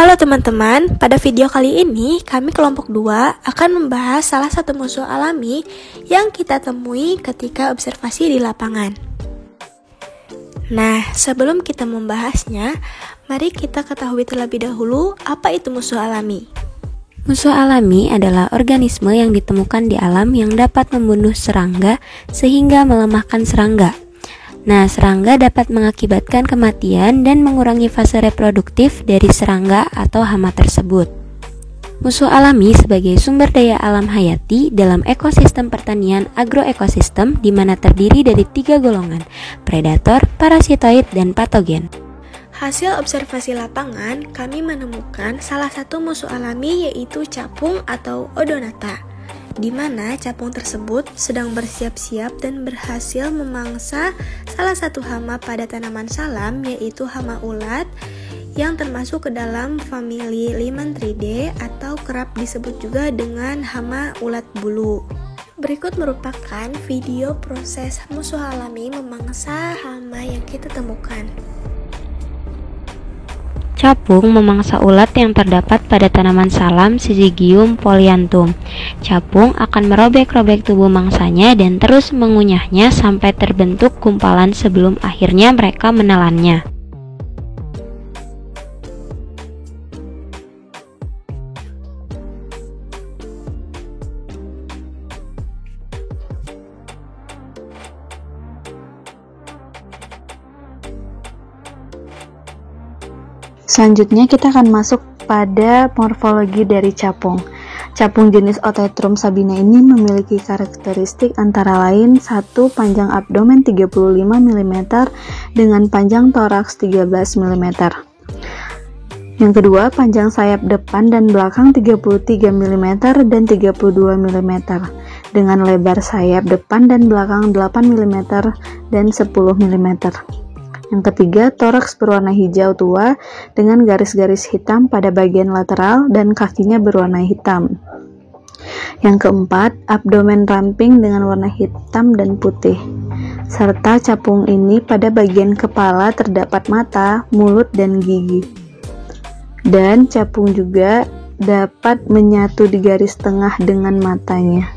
Halo teman-teman, pada video kali ini kami kelompok 2 akan membahas salah satu musuh alami yang kita temui ketika observasi di lapangan. Nah, sebelum kita membahasnya, mari kita ketahui terlebih dahulu apa itu musuh alami. Musuh alami adalah organisme yang ditemukan di alam yang dapat membunuh serangga sehingga melemahkan serangga. Nah, serangga dapat mengakibatkan kematian dan mengurangi fase reproduktif dari serangga atau hama tersebut. Musuh alami sebagai sumber daya alam hayati dalam ekosistem pertanian agroekosistem di mana terdiri dari 3 golongan, predator, parasitoid, dan patogen. Hasil observasi lapangan, kami menemukan salah satu musuh alami yaitu capung atau Odonata, di mana capung tersebut sedang bersiap-siap dan berhasil memangsa salah satu hama pada tanaman salam yaitu hama ulat yang termasuk ke dalam famili Lymanthidae atau kerap disebut juga dengan hama ulat bulu. Berikut merupakan video proses musuh alami memangsa hama yang kita temukan. Capung memangsa ulat yang terdapat pada tanaman salam Syzygium polyanthum. Capung akan merobek-robek tubuh mangsanya dan terus mengunyahnya sampai terbentuk gumpalan sebelum akhirnya mereka menelannya. Selanjutnya kita akan masuk pada morfologi dari capung. Capung jenis Otetrum sabina ini memiliki karakteristik antara lain 1. Panjang abdomen 35 mm dengan panjang toraks 13 mm. Yang kedua, panjang sayap depan dan belakang 33 mm dan 32 mm dengan lebar sayap depan dan belakang 8 mm dan 10 mm. Yang ketiga, toraks berwarna hijau tua dengan garis-garis hitam pada bagian lateral dan kakinya berwarna hitam. Yang keempat, abdomen ramping dengan warna hitam dan putih. Serta capung ini pada bagian kepala terdapat mata, mulut, dan gigi. Dan capung juga dapat menyatu di garis tengah dengan matanya.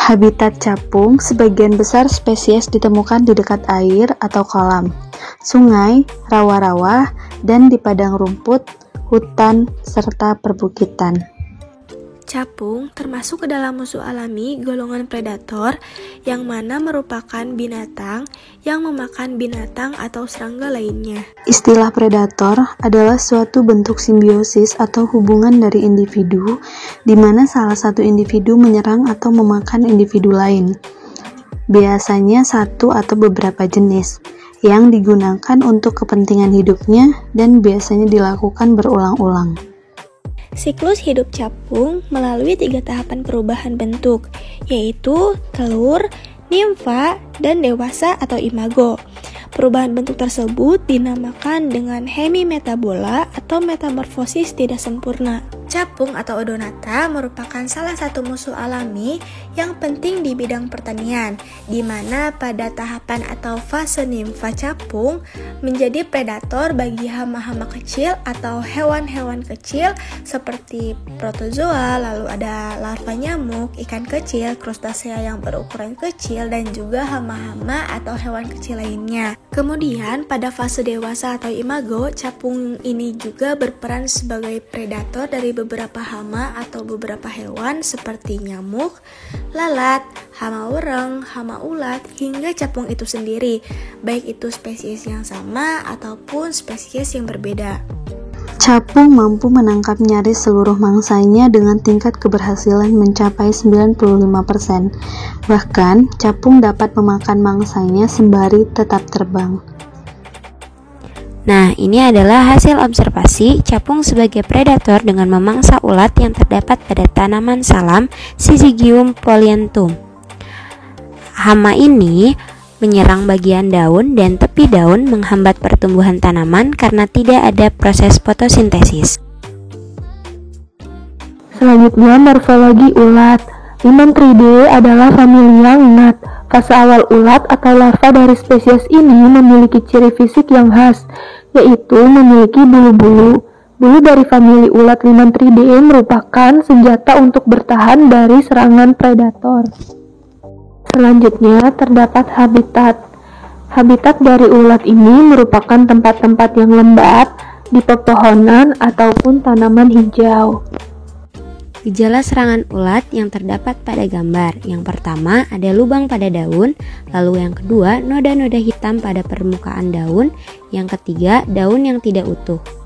Habitat capung sebagian besar spesies ditemukan di dekat air atau kolam, sungai, rawa-rawa, dan di padang rumput, hutan, serta perbukitan. Capung termasuk ke dalam musuh alami golongan predator yang mana merupakan binatang yang memakan binatang atau serangga lainnya. Istilah predator adalah suatu bentuk simbiosis atau hubungan dari individu di mana salah satu individu menyerang atau memakan individu lain. Biasanya satu atau beberapa jenis yang digunakan untuk kepentingan hidupnya dan biasanya dilakukan berulang-ulang. Siklus hidup capung melalui 3 tahapan perubahan bentuk, yaitu telur, nimfa, dan dewasa atau imago. Perubahan bentuk tersebut dinamakan dengan hemimetabola atau metamorfosis tidak sempurna. Capung atau Odonata merupakan salah satu musuh alami yang penting di bidang pertanian, di mana pada tahapan atau fase nimfa capung menjadi predator bagi hama-hama kecil atau hewan-hewan kecil seperti protozoa, lalu ada larva nyamuk, ikan kecil, krustasea yang berukuran kecil, dan juga hama-hama atau hewan kecil lainnya. Kemudian pada fase dewasa atau imago, capung ini juga berperan sebagai predator dari beberapa hama atau beberapa hewan seperti nyamuk, lalat, hama ureng, hama ulat, hingga capung itu sendiri, baik itu spesies yang sama ataupun spesies yang berbeda. Capung mampu menangkap nyaris seluruh mangsanya dengan tingkat keberhasilan mencapai 95%. Bahkan, capung dapat memakan mangsanya sembari tetap terbang. Nah, ini adalah hasil observasi capung sebagai predator dengan memangsa ulat yang terdapat pada tanaman salam Syzygium polyanthum. Hama ini menyerang bagian daun dan tepi daun menghambat pertumbuhan tanaman karena tidak ada proses fotosintesis. Selanjutnya, morfologi ulat. Lymanthidae adalah familia ngnat. Fase awal ulat atau larva dari spesies ini memiliki ciri fisik yang khas, yaitu memiliki bulu-bulu, Bulu dari famili ulat Limantridae merupakan senjata untuk bertahan dari serangan predator. Selanjutnya terdapat habitat. Habitat dari ulat ini merupakan tempat-tempat yang lembab di pepohonan ataupun tanaman hijau. Gejala serangan ulat yang terdapat pada gambar. Yang pertama ada lubang pada daun, lalu yang kedua noda-noda hitam pada permukaan daun, yang ketiga daun yang tidak utuh.